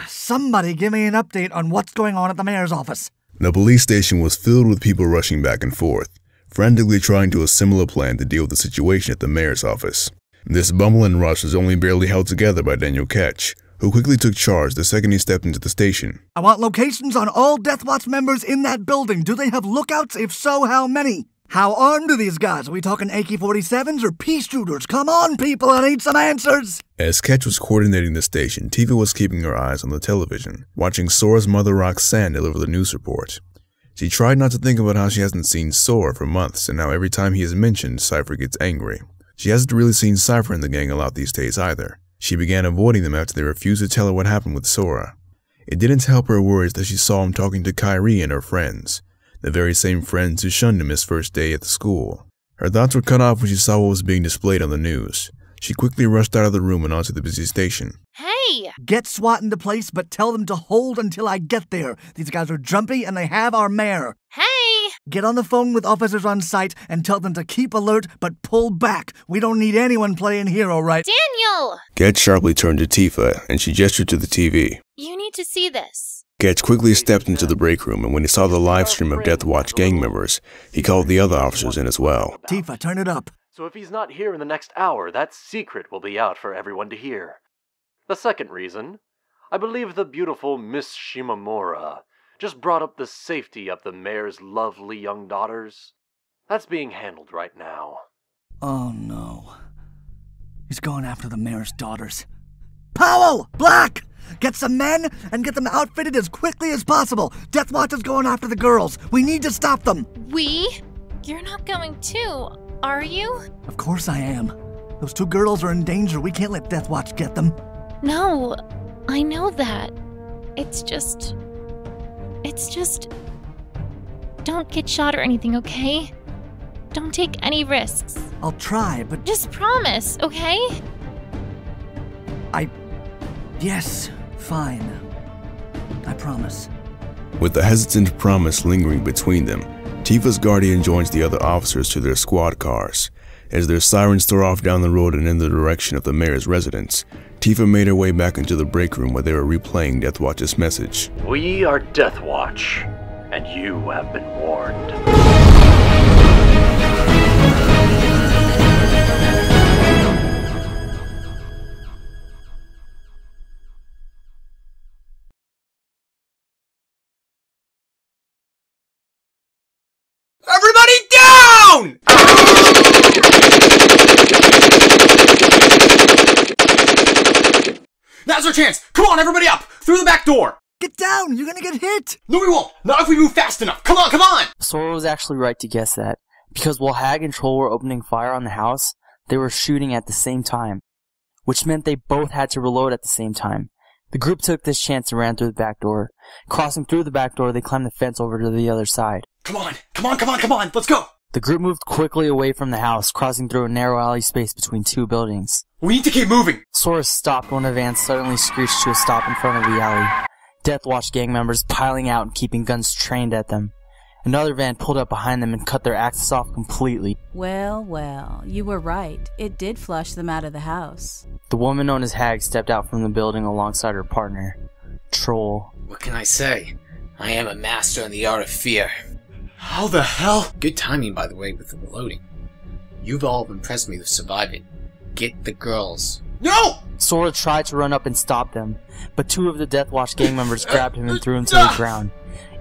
Somebody give me an update on what's going on at the mayor's office. The police station was filled with people rushing back and forth, frantically trying to assemble a plan to deal with the situation at the mayor's office. This bumble and rush was only barely held together by Daniel Ketch, who quickly took charge the second he stepped into the station. I want locations on all Deathwatch members in that building. Do they have lookouts? If so, how many? How armed are these guys? Are we talking AK-47s or pea shooters? Come on, people, I need some answers! As Ketch was coordinating the station, Tifa was keeping her eyes on the television, watching Sora's mother Roxanne deliver the news report. She tried not to think about how she hasn't seen Sora for months, and how every time he is mentioned, Cypher gets angry. She hasn't really seen Cypher and the gang a lot these days either. She began avoiding them after they refused to tell her what happened with Sora. It didn't help her worries that she saw him talking to Kairi and her friends, the very same friends who shunned him his first day at the school. Her thoughts were cut off when she saw what was being displayed on the news. She quickly rushed out of the room and onto the busy station. Hey! Get SWAT into place, but tell them to hold until I get there. These guys are jumpy and they have our mayor. Hey! Get on the phone with officers on site and tell them to keep alert but pull back. We don't need anyone playing hero, right? Daniel! Ketch sharply turned to Tifa, and she gestured to the TV. You need to see this. Ketch quickly stepped into the break room, and when he saw the live stream of Deathwatch gang members, he called the other officers in as well. Tifa, turn it up. So if he's not here in the next hour, that secret will be out for everyone to hear. The second reason, I believe the beautiful Miss Shimomura just brought up the safety of the mayor's lovely young daughters. That's being handled right now. Oh no. He's going after the mayor's daughters. Powell! Black! Get some men and get them outfitted as quickly as possible. Deathwatch is going after the girls. We need to stop them. We? You're not going too, are you? Of course I am. Those two girls are in danger. We can't let Deathwatch get them. No, I know that. It's just... Don't get shot or anything, okay? Don't take any risks. I'll try, but... Just promise, okay? Yes, fine. I promise. With the hesitant promise lingering between them, Tifa's guardian joins the other officers to their squad cars. As their sirens tore off down the road and in the direction of the mayor's residence, Tifa made her way back into the break room where they were replaying Deathwatch's message. We are Deathwatch, and you have been warned. Everybody down! Now's our chance! Come on, everybody up! Through the back door! Get down! You're gonna get hit! No, we won't! Not if we move fast enough! Come on, come on! Sora was actually right to guess that, because while Hag and Troll were opening fire on the house, they were shooting at the same time, which meant they both had to reload at the same time. The group took this chance and ran through the back door. Crossing through the back door, they climbed the fence over to the other side. Come on, come on, come on, come on! Let's go! The group moved quickly away from the house, crossing through a narrow alley space between two buildings. We need to keep moving! Sora stopped when a van suddenly screeched to a stop in front of the alley. Deathwatch gang members piling out and keeping guns trained at them. Another van pulled up behind them and cut their axes off completely. Well, well, you were right. It did flush them out of the house. The woman known as Hag stepped out from the building alongside her partner, Troll. What can I say? I am a master in the art of fear. How the hell? Good timing, by the way, with the reloading. You've all impressed me with surviving. Get the girls. No! Sora tried to run up and stop them, but two of the Deathwatch gang members grabbed him and threw him to the ground.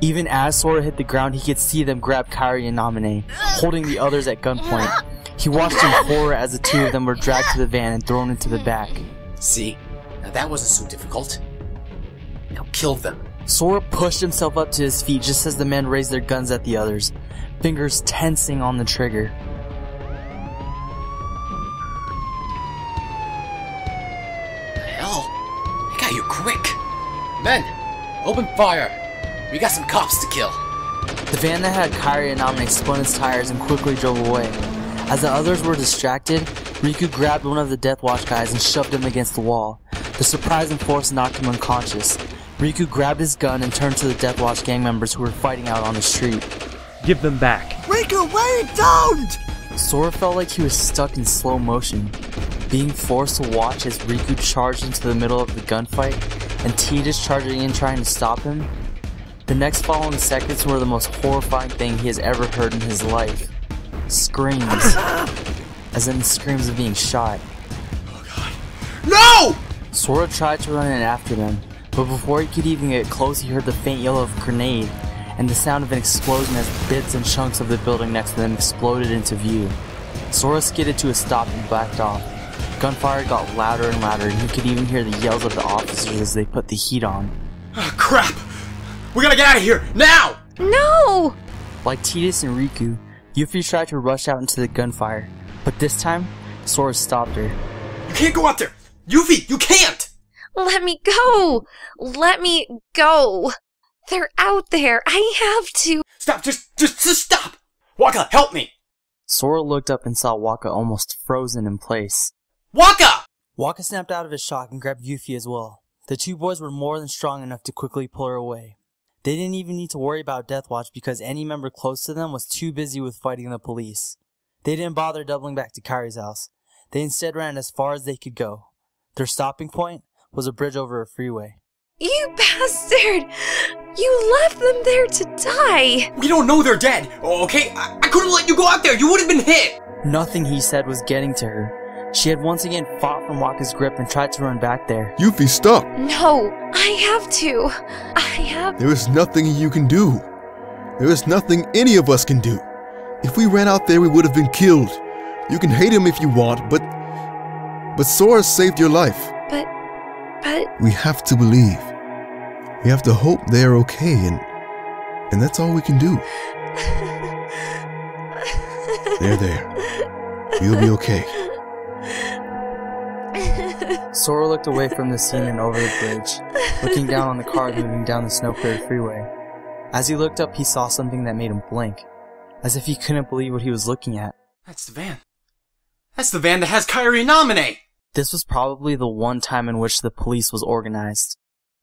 Even as Sora hit the ground, he could see them grab Kairi and Namine, holding the others at gunpoint. He watched in horror as the two of them were dragged to the van and thrown into the back. See? Now that wasn't so difficult. Now kill them. Sora pushed himself up to his feet just as the men raised their guns at the others, fingers tensing on the trigger. The hell? I got you quick. Men, open fire. We got some cops to kill. The van that had Kairi and Namine spun its tires and quickly drove away. As the others were distracted, Riku grabbed one of the Deathwatch guys and shoved him against the wall. The surprising force knocked him unconscious. Riku grabbed his gun and turned to the Deathwatch gang members who were fighting out on the street. Give them back. Riku, wait! Don't! Sora felt like he was stuck in slow motion, being forced to watch as Riku charged into the middle of the gunfight and Tidus charging in trying to stop him, the next following seconds were the most horrifying thing he has ever heard in his life. Screams. As in the screams of being shot. Oh god. No! Sora tried to run in after them, but before he could even get close, he heard the faint yell of a grenade and the sound of an explosion as bits and chunks of the building next to them exploded into view. Sora skidded to a stop and backed off. Gunfire got louder and louder, and he could even hear the yells of the officers as they put the heat on. Oh, crap! We gotta get out of here, now! No! Like Tidus and Riku, Yuffie tried to rush out into the gunfire, but this time, Sora stopped her. You can't go out there! Yuffie, you can't! Let me go! Let me go! They're out there! I have to! Stop, just stop! Wakka, help me! Sora looked up and saw Wakka almost frozen in place. Wakka! Wakka snapped out of his shock and grabbed Yuffie as well. The two boys were more than strong enough to quickly pull her away. They didn't even need to worry about Deathwatch because any member close to them was too busy with fighting the police. They didn't bother doubling back to Kairi's house. They instead ran as far as they could go. Their stopping point was a bridge over a freeway. You bastard! You left them there to die! We don't know they're dead, okay? I couldn't let you go out there, you would have been hit! Nothing he said was getting to her. She had once again fought from Wakka's grip and tried to run back there. Yuffie, stop! No, I have to. There is nothing you can do. There is nothing any of us can do. If we ran out there, we would have been killed. You can hate him if you want, but Sora saved your life. But... We have to believe. We have to hope they're okay, and that's all we can do. There. You'll be okay. Sora looked away from the scene and over the bridge, looking down on the car moving down the snow-cleared freeway. As he looked up, he saw something that made him blink, as if he couldn't believe what he was looking at. That's the van. That's the van that has Kairi and Namine! This was probably the one time in which the police was organized.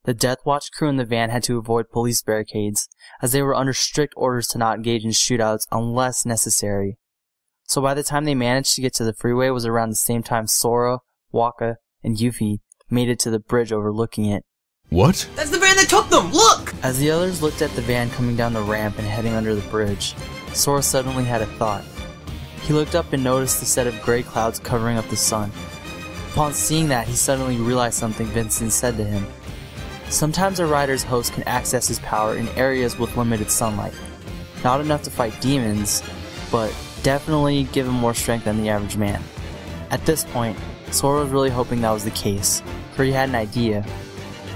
The Deathwatch crew in the van had to avoid police barricades, as they were under strict orders to not engage in shootouts unless necessary. So by the time they managed to get to the freeway was around the same time Sora, Wakka, and Yuffie made it to the bridge overlooking it. What? That's the van that took them! Look! As the others looked at the van coming down the ramp and heading under the bridge, Sora suddenly had a thought. He looked up and noticed a set of gray clouds covering up the sun. Upon seeing that, he suddenly realized something Vincent said to him. Sometimes a rider's host can access his power in areas with limited sunlight. Not enough to fight demons, but definitely give him more strength than the average man. At this point, Sora was really hoping that was the case, for he had an idea.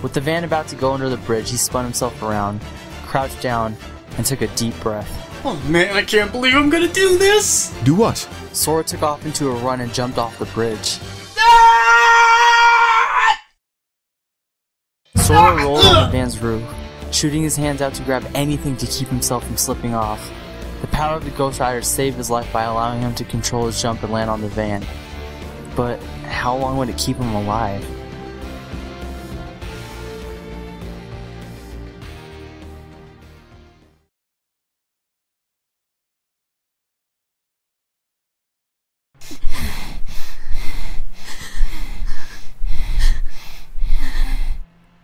With the van about to go under the bridge, he spun himself around, crouched down, and took a deep breath. Oh man, I can't believe I'm gonna do this! Do what? Sora took off into a run and jumped off the bridge. Sora rolled on the van's roof, shooting his hands out to grab anything to keep himself from slipping off. The power of the Ghost Rider saved his life by allowing him to control his jump and land on the van. But how long would it keep him alive?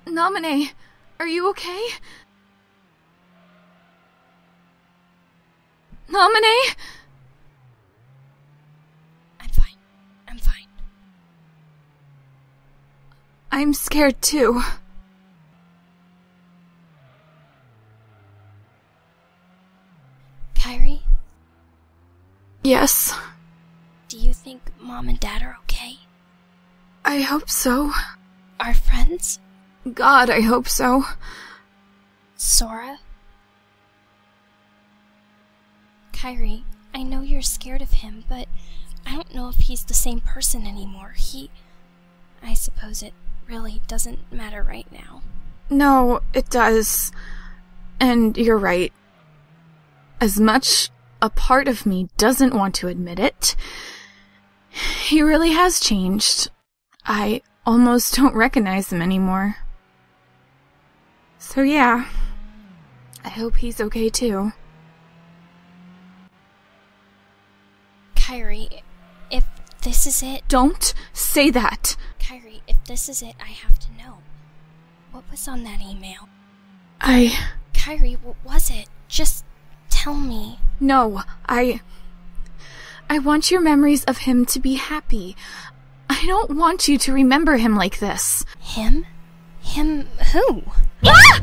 Namine, are you okay? Namine? I'm fine. I'm fine. I'm scared too. Kairi? Yes. Do you think Mom and Dad are okay? I hope so. Our friends? God, I hope so. Sora? Kairi, I know you're scared of him, but I don't know if he's the same person anymore. I suppose it really doesn't matter right now. No, it does. And you're right. As much a part of me doesn't want to admit it, he really has changed. I almost don't recognize him anymore. So yeah, I hope he's okay too. Kairi, if this is it... Don't say that! Kairi, if this is it, I have to know. What was on that email? I... Kairi, what was it? Just tell me. No, I want your memories of him to be happy. I don't want you to remember him like this. Him? Him who? Ah!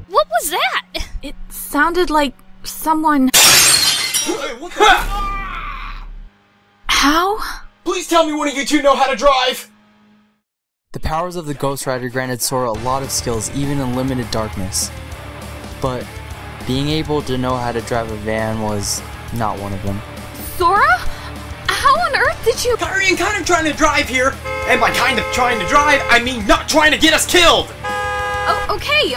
What was that? It sounded like someone... What the... How? Please tell me one of you two know how to drive! The powers of the Ghost Rider granted Sora a lot of skills, even in limited darkness. But being able to know how to drive a van was not one of them. Sora? How on earth did you... Kairi ain't kind of trying to drive here! And by kind of trying to drive, I mean not trying to get us killed! Oh, okay.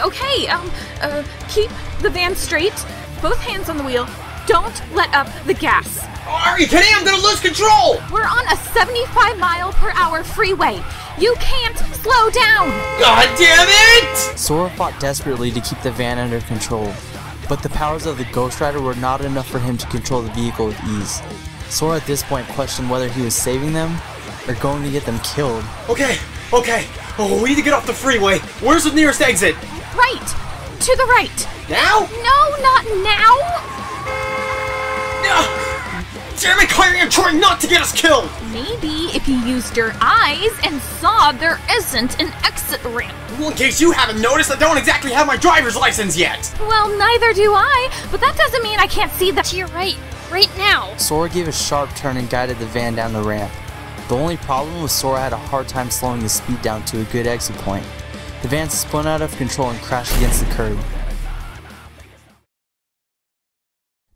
Keep the van straight. Both hands on the wheel. Don't let up the gas. Are you kidding? I'm gonna lose control! We're on a 75-mile-per-hour freeway. You can't slow down! God damn it! Sora fought desperately to keep the van under control, but the powers of the Ghost Rider were not enough for him to control the vehicle with ease. Sora at this point questioned whether he was saving them or going to get them killed. Okay. Oh, we need to get off the freeway. Where's the nearest exit? Right! To the right! Now? No, not now! Damn it, Kairi, I'm trying not to get us killed! Maybe if you used your eyes and saw there isn't an exit ramp. Well, in case you haven't noticed, I don't exactly have my driver's license yet! Well, neither do I, but that doesn't mean I can't see the... To your right now. Sora gave a sharp turn and guided the van down the ramp. The only problem was Sora had a hard time slowing the speed down to a good exit point. The van spun out of control and crashed against the curb.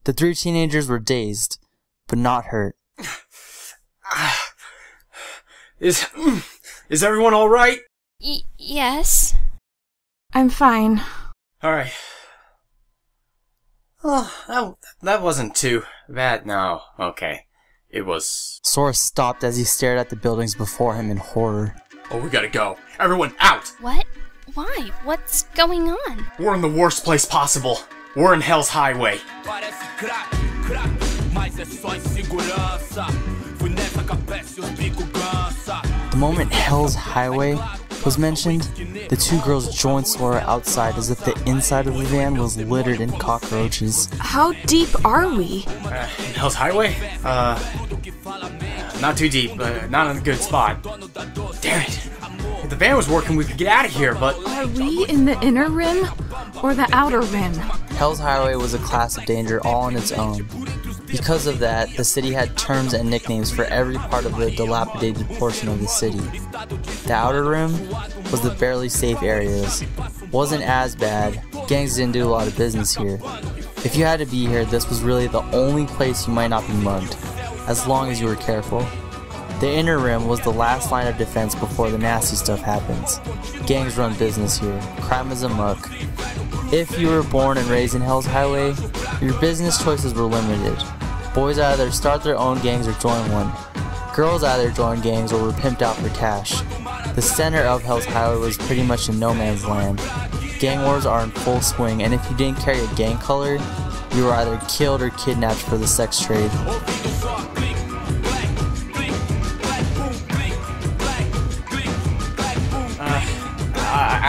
The three teenagers were dazed, but not hurt. Is everyone alright? Yes. I'm fine. Alright. Oh, that wasn't too bad. No, okay. It was... Sora stopped as he stared at the buildings before him in horror. Oh, we gotta go. Everyone out! What? Why? What's going on? We're in the worst place possible. We're in Hell's Highway. The moment Hell's Highway was mentioned, the two girls joined Sora outside as if the inside of the van was littered in cockroaches. How deep are we? In Hell's Highway? Not too deep, not in a good spot. Damn it. If the van was working, we could get out of here, but... Are we in the inner rim or the outer rim? Hell's Highway was a class of danger all on its own. Because of that, the city had terms and nicknames for every part of the dilapidated portion of the city. The outer rim was the barely safe areas. Wasn't as bad. Gangs didn't do a lot of business here. If you had to be here, this was really the only place you might not be mugged, as long as you were careful. The inner rim was the last line of defense before the nasty stuff happens. Gangs run business here. Crime is amok. If you were born and raised in Hell's Highway, your business choices were limited. Boys either start their own gangs or join one. Girls either joined gangs or were pimped out for cash. The center of Hell's Highway was pretty much in no man's land. Gang wars are in full swing, and if you didn't carry a gang color, you were either killed or kidnapped for the sex trade.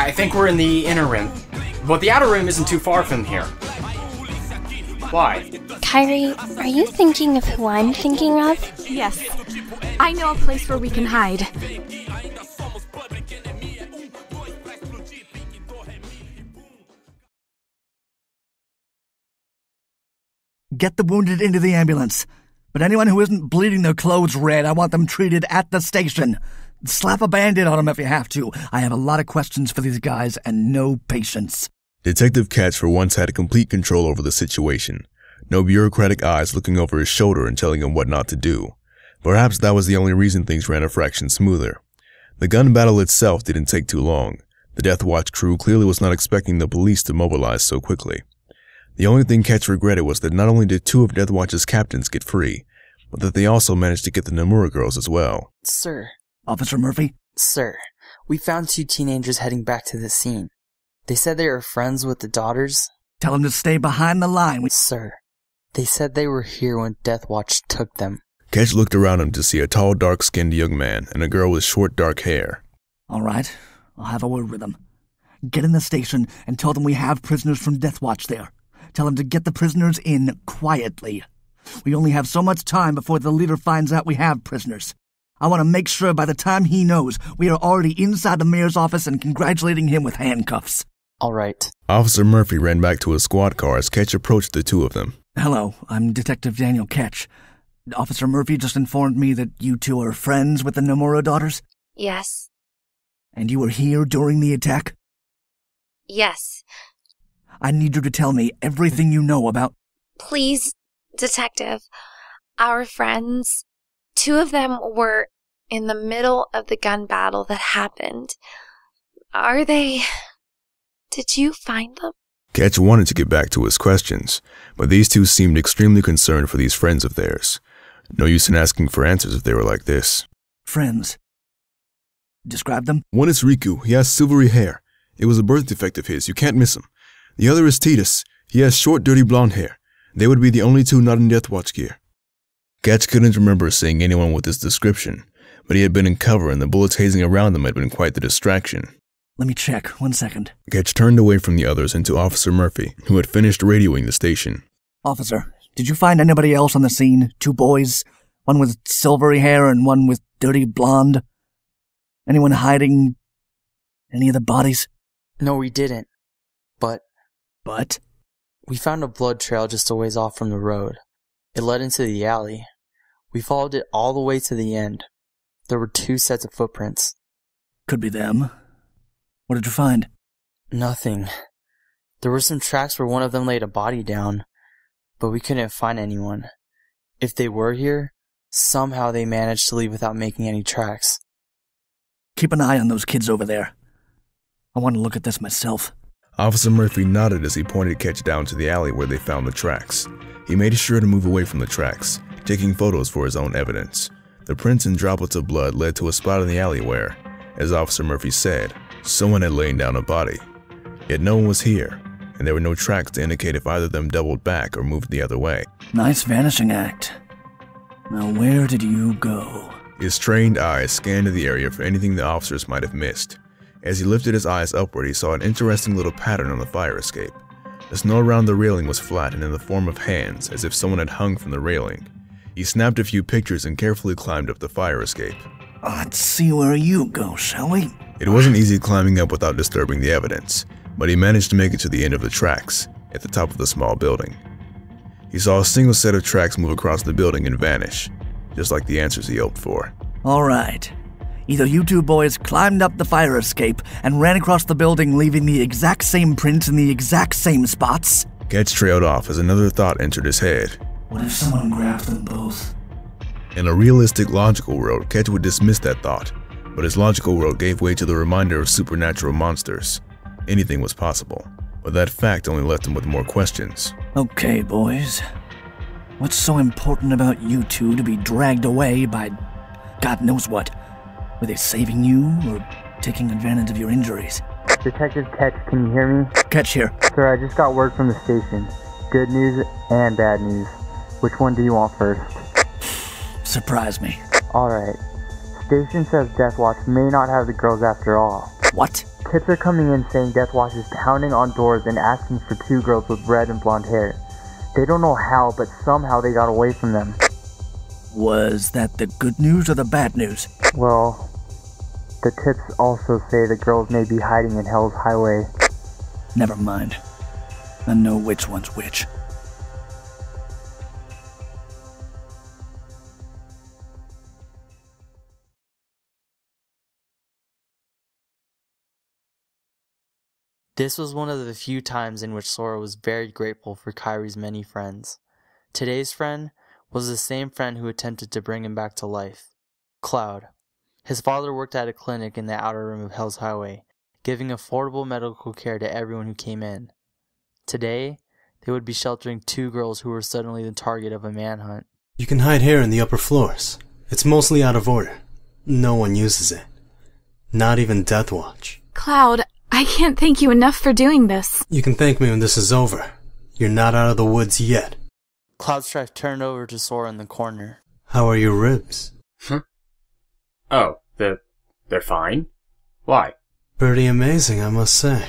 I think we're in the inner rim. But the outer rim isn't too far from here. Why? Kairi, are you thinking of who I'm thinking of? Yes. I know a place where we can hide. Get the wounded into the ambulance. But anyone who isn't bleeding their clothes red, I want them treated at the station. Slap a Band-Aid on them if you have to. I have a lot of questions for these guys and no patience. Detective Ketch for once had complete control over the situation. No bureaucratic eyes looking over his shoulder and telling him what not to do. Perhaps that was the only reason things ran a fraction smoother. The gun battle itself didn't take too long. The Deathwatch crew clearly was not expecting the police to mobilize so quickly. The only thing Ketch regretted was that not only did two of Deathwatch's captains get free, but that they also managed to get the Nomura girls as well. Sir. Officer Murphy? Sir, we found two teenagers heading back to the scene. They said they were friends with the daughters. Tell them to stay behind the line. Sir, they said they were here when Deathwatch took them. Ketch looked around him to see a tall, dark-skinned young man and a girl with short, dark hair. All right, I'll have a word with them. Get in the station and tell them we have prisoners from Deathwatch there. Tell them to get the prisoners in quietly. We only have so much time before the leader finds out we have prisoners. I want to make sure by the time he knows, we are already inside the mayor's office and congratulating him with handcuffs. All right. Officer Murphy ran back to his squad car as Ketch approached the two of them. Hello, I'm Detective Daniel Ketch. Officer Murphy just informed me that you two are friends with the Nomura daughters? Yes. And you were here during the attack? Yes. I need you to tell me everything you know about... Please, Detective. Our friends, two of them were in the middle of the gun battle that happened. Are they... Did you find them? Ketch wanted to get back to his questions, but these two seemed extremely concerned for these friends of theirs. No use in asking for answers if they were like this. Friends. Describe them? One is Riku. He has silvery hair. It was a birth defect of his. You can't miss him. The other is Tidus. He has short, dirty blonde hair. They would be the only two not in Deathwatch gear. Ketch couldn't remember seeing anyone with this description, but he had been in cover and the bullets hazing around them had been quite the distraction. Let me check. 1 second. Ketch turned away from the others and to Officer Murphy, who had finished radioing the station. Officer, did you find anybody else on the scene? Two boys? One with silvery hair and one with dirty blonde? Anyone hiding any of the bodies? No, we didn't. But? We found a blood trail just a ways off from the road. It led into the alley. We followed it all the way to the end. There were 2 sets of footprints. Could be them. What did you find? Nothing. There were some tracks where one of them laid a body down, but we couldn't find anyone. If they were here, somehow they managed to leave without making any tracks. Keep an eye on those kids over there. I want to look at this myself. Officer Murphy nodded as he pointed Ketch down to the alley where they found the tracks. He made sure to move away from the tracks, taking photos for his own evidence. The prints and droplets of blood led to a spot in the alley where, as Officer Murphy said, someone had lain down a body. Yet no one was here, and there were no tracks to indicate if either of them doubled back or moved the other way. Nice vanishing act. Now where did you go? His trained eyes scanned the area for anything the officers might have missed. As he lifted his eyes upward, he saw an interesting little pattern on the fire escape. The snow around the railing was flat and in the form of hands, as if someone had hung from the railing. He snapped a few pictures and carefully climbed up the fire escape. Let's see where you go, shall we? It wasn't easy climbing up without disturbing the evidence, but he managed to make it to the end of the tracks, at the top of the small building. He saw a single set of tracks move across the building and vanish, just like the answers he hoped for. All right. Either you two boys climbed up the fire escape and ran across the building leaving the exact same prints in the exact same spots. Ketch trailed off as another thought entered his head. What if someone grabbed them both? In a realistic, logical world, Ketch would dismiss that thought, but his logical world gave way to the reminder of supernatural monsters. Anything was possible, but that fact only left him with more questions. Okay, boys. What's so important about you two to be dragged away by God knows what? Were they saving you or taking advantage of your injuries? Detective Ketch, can you hear me? Ketch here. Sir, I just got word from the station. Good news and bad news. Which one do you want first? Surprise me. Alright. Station says Deathwatch may not have the girls after all. What? Tips are coming in saying Deathwatch is pounding on doors and asking for 2 girls with red and blonde hair. They don't know how, but somehow they got away from them. Was that the good news or the bad news? Well, the tips also say the girls may be hiding in Hell's Highway. Never mind. I know which one's which. This was one of the few times in which Sora was very grateful for Kairi's many friends. Today's friend was the same friend who attempted to bring him back to life. Cloud. His father worked at a clinic in the outer rim of Hell's Highway, giving affordable medical care to everyone who came in. Today, they would be sheltering 2 girls who were suddenly the target of a manhunt. You can hide here in the upper floors. It's mostly out of order. No one uses it. Not even Deathwatch. Cloud, I can't thank you enough for doing this. You can thank me when this is over. You're not out of the woods yet. Cloud Strife turned over to Sora in the corner. How are your ribs? Oh, they're fine? Why? Pretty amazing, I must say.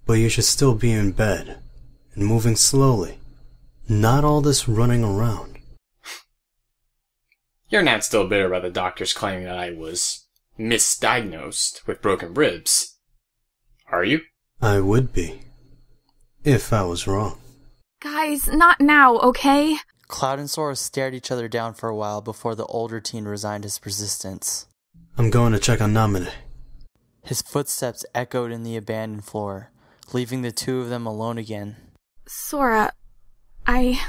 But you should still be in bed, and moving slowly. Not all this running around. You're not still bitter about the doctors claiming that I was misdiagnosed with broken ribs, are you? I would be. If I was wrong. Guys, not now, okay? Cloud and Sora stared each other down for a while before the older teen resigned his persistence. I'm going to check on Namine. His footsteps echoed in the abandoned floor, leaving the two of them alone again. Sora, I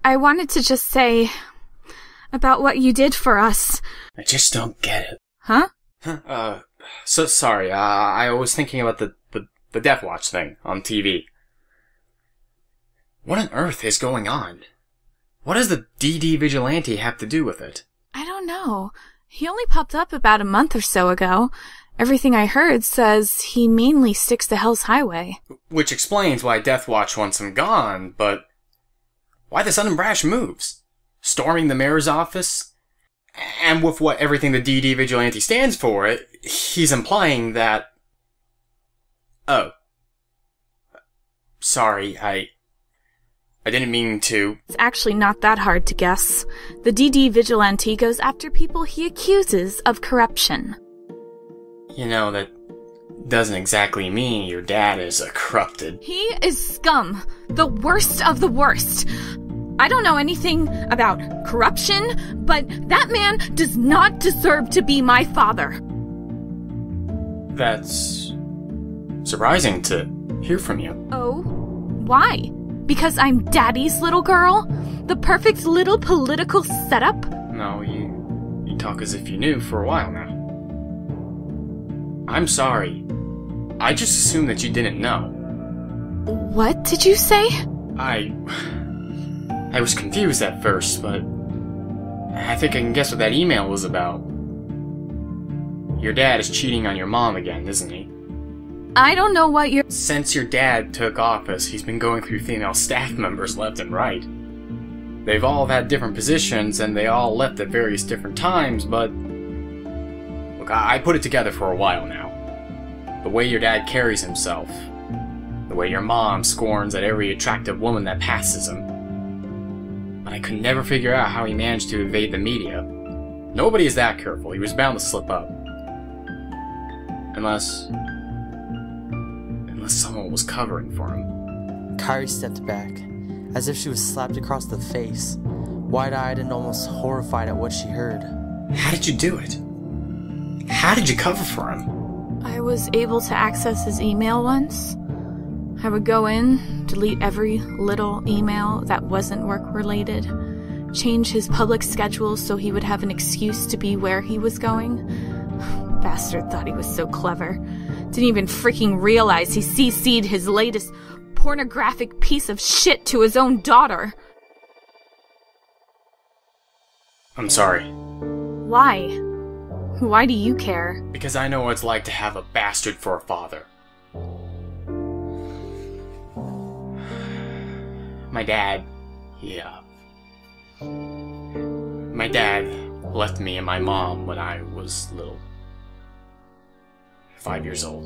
wanted to just say about what you did for us. I just don't get it. Huh? So sorry, I was thinking about the Deathwatch thing on TV. What on earth is going on? What does the DD Vigilante have to do with it? I don't know. He only popped up about a month or so ago. Everything I heard says he mainly sticks to Hell's Highway. Which explains why Deathwatch wants him gone, but why the sudden brash moves? Storming the mayor's office? And with what everything the DD Vigilante stands for, he's implying that... Oh. Sorry, I didn't mean to... It's actually not that hard to guess. The DD Vigilante goes after people he accuses of corruption. You know, that doesn't exactly mean your dad is a corrupted... He is scum. The worst of the worst. I don't know anything about corruption, but that man does not deserve to be my father. That's surprising to hear from you. Oh? Why? Because I'm Daddy's little girl? The perfect little political setup? No, you talk as if you knew for a while now. I'm sorry. I just assumed that you didn't know. What did you say? I was confused at first, but I think I can guess what that email was about. Your dad is cheating on your mom again, isn't he? I don't know what you're... Since your dad took office, he's been going through female staff members left and right. They've all had different positions, and they all left at various different times, but... Look, I put it together for a while now. The way your dad carries himself. The way your mom scorns at every attractive woman that passes him. But I could never figure out how he managed to evade the media. Nobody is that careful. He was bound to slip up. Unless someone was covering for him. Kairi stepped back, as if she was slapped across the face, wide-eyed and almost horrified at what she heard. How did you do it? How did you cover for him? I was able to access his email once. I would go in, delete every little email that wasn't work-related, change his public schedule so he would have an excuse to be where he was going. Bastard thought he was so clever. Didn't even freaking realize he CC'd his latest pornographic piece of shit to his own daughter. I'm sorry. Why? Why do you care? Because I know what it's like to have a bastard for a father. My dad, my dad left me and my mom when I was little. 5 years old.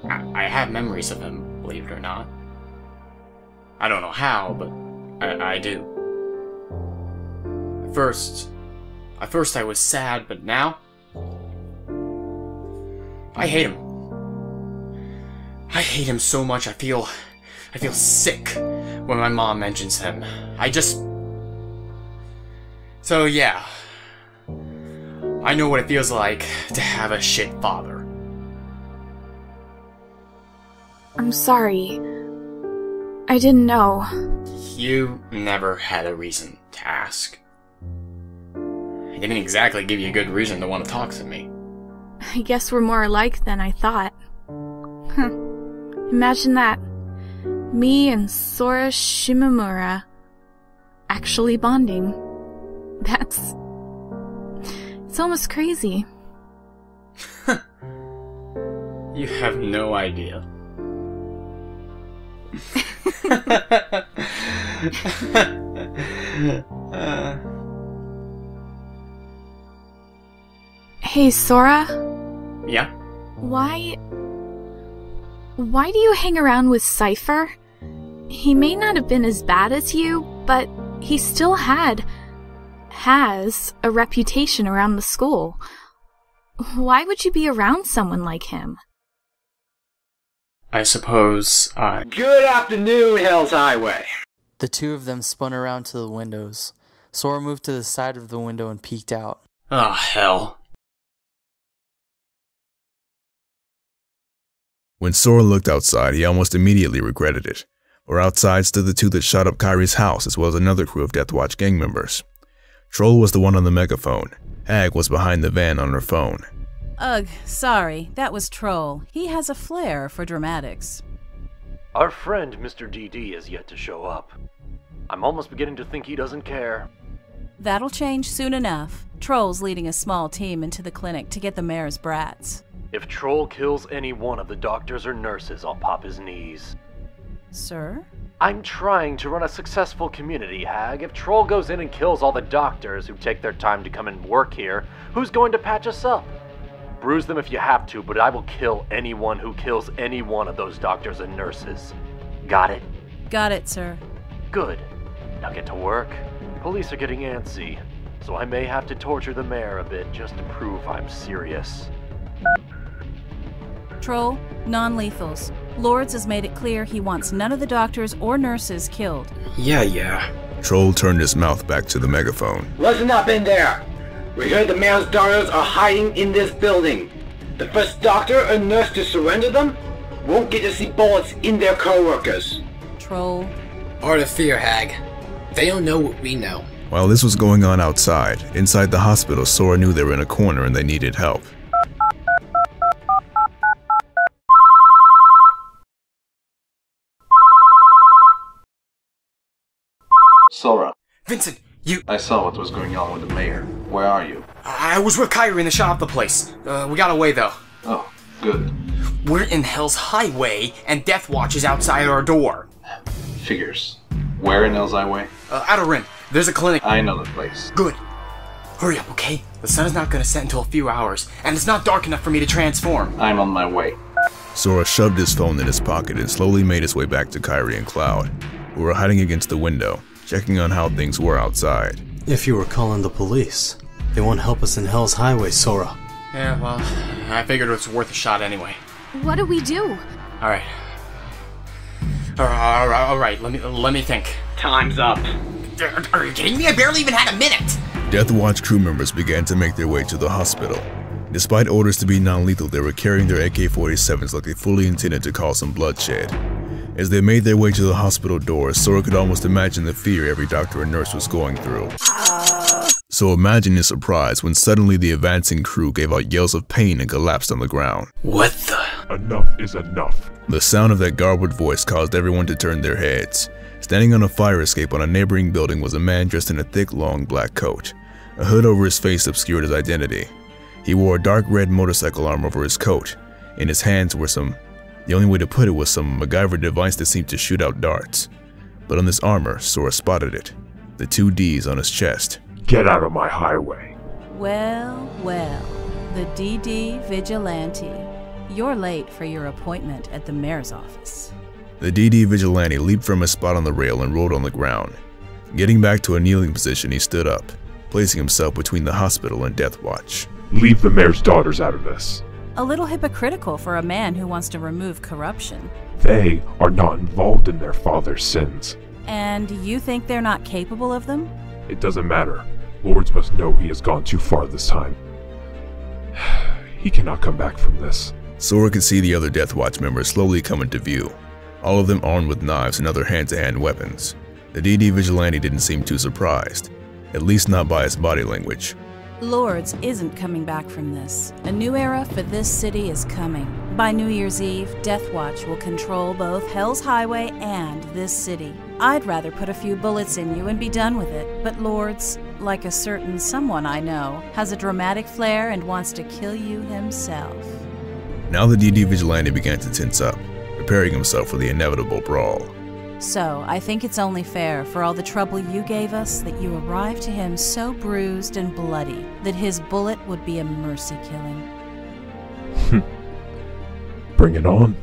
I have memories of him, believe it or not. I don't know how, but I do. At first I was sad, but now I hate him. I hate him so much I feel sick when my mom mentions him. So yeah. I know what it feels like to have a shit father. I'm sorry. I didn't know. You never had a reason to ask. I didn't exactly give you a good reason to want to talk to me. I guess we're more alike than I thought. Huh. Imagine that. Me and Sora Shimomura actually bonding. It's almost crazy. You have no idea. Hey, Sora? Yeah? Why Why do you hang around with Cypher? He may not have been as bad as you, but he still has a reputation around the school. Why would you be around someone like him? I suppose Good afternoon, Hell's Highway. The two of them spun around to the windows. Sora moved to the side of the window and peeked out. Oh, hell. When Sora looked outside, he almost immediately regretted it. For outside stood the two that shot up Kairi's house, as well as another crew of Deathwatch gang members. Troll was the one on the megaphone. Hag was behind the van on her phone. Ugh, sorry, that was Troll. He has a flair for dramatics. Our friend Mr. DD is yet to show up. I'm almost beginning to think he doesn't care. That'll change soon enough. Troll's leading a small team into the clinic to get the mayor's brats. If Troll kills any one of the doctors or nurses, I'll pop his knees. Sir? I'm trying to run a successful community, Hag. If Troll goes in and kills all the doctors who take their time to come and work here, who's going to patch us up? Bruise them if you have to, but I will kill anyone who kills any one of those doctors and nurses. Got it? Got it, sir. Good. Now get to work. Police are getting antsy, so I may have to torture the mayor a bit just to prove I'm serious. Troll, non-lethals. Lords has made it clear he wants none of the doctors or nurses killed. Yeah. Troll turned his mouth back to the megaphone. Listen up in there. We heard the mayor's daughters are hiding in this building. The first doctor or nurse to surrender them won't get to see bullets in their co-workers. Troll. Part of fear, Hag. They don't know what we know. While this was going on outside, inside the hospital, Sora knew they were in a corner and they needed help. Sora. Vincent, I saw what was going on with the mayor. Where are you? I was with Kairi in the shop of the place. We got away, though. Oh, good. We're in Hell's Highway, and Deathwatch is outside our door. Figures. Where in Hell's Highway? Outer Rim. There's a clinic. I know the place. Good. Hurry up, okay? The sun is not gonna set until a few hours, and it's not dark enough for me to transform. I'm on my way. Sora shoved his phone in his pocket and slowly made his way back to Kairi and Cloud, who were hiding against the window, checking on how things were outside. If you were calling the police, they won't help us in Hell's Highway, Sora. Yeah, well, I figured it was worth a shot anyway. What do we do? Alright. Alright, let me think. Time's up. Are you kidding me? I barely even had a minute! Deathwatch crew members began to make their way to the hospital. Despite orders to be non-lethal, they were carrying their AK-47s like they fully intended to cause some bloodshed. As they made their way to the hospital doors, Sora could almost imagine the fear every doctor and nurse was going through. So imagine his surprise when suddenly the advancing crew gave out yells of pain and collapsed on the ground. What the? Enough is enough. The sound of that garbled voice caused everyone to turn their heads. Standing on a fire escape on a neighboring building was a man dressed in a thick, long black coat. A hood over his face obscured his identity. He wore a dark red motorcycle arm over his coat. In his hands were the only way to put it was some MacGyver device that seemed to shoot out darts. But on this armor, Sora spotted it. The 2 Ds on his chest. Get out of my highway. Well, the DD Vigilante. You're late for your appointment at the mayor's office. The DD Vigilante leaped from his spot on the rail and rolled on the ground. Getting back to a kneeling position, he stood up, placing himself between the hospital and Deathwatch. Leave the mayor's daughters out of this. A little hypocritical for a man who wants to remove corruption. They are not involved in their father's sins. And you think they're not capable of them? It doesn't matter. Lords must know he has gone too far this time. He cannot come back from this. Sora could see the other Deathwatch members slowly come into view, all of them armed with knives and other hand-to-hand weapons. The DD Vigilante didn't seem too surprised, at least not by his body language. Lords isn't coming back from this. A new era for this city is coming. By New Year's Eve, Deathwatch will control both Hell's Highway and this city. I'd rather put a few bullets in you and be done with it, but Lords, like a certain someone I know, has a dramatic flair and wants to kill you himself. Now the DD Vigilante began to tense up, preparing himself for the inevitable brawl. So, I think it's only fair for all the trouble you gave us that you arrived to him so bruised and bloody that his bullet would be a mercy killing. Bring it on.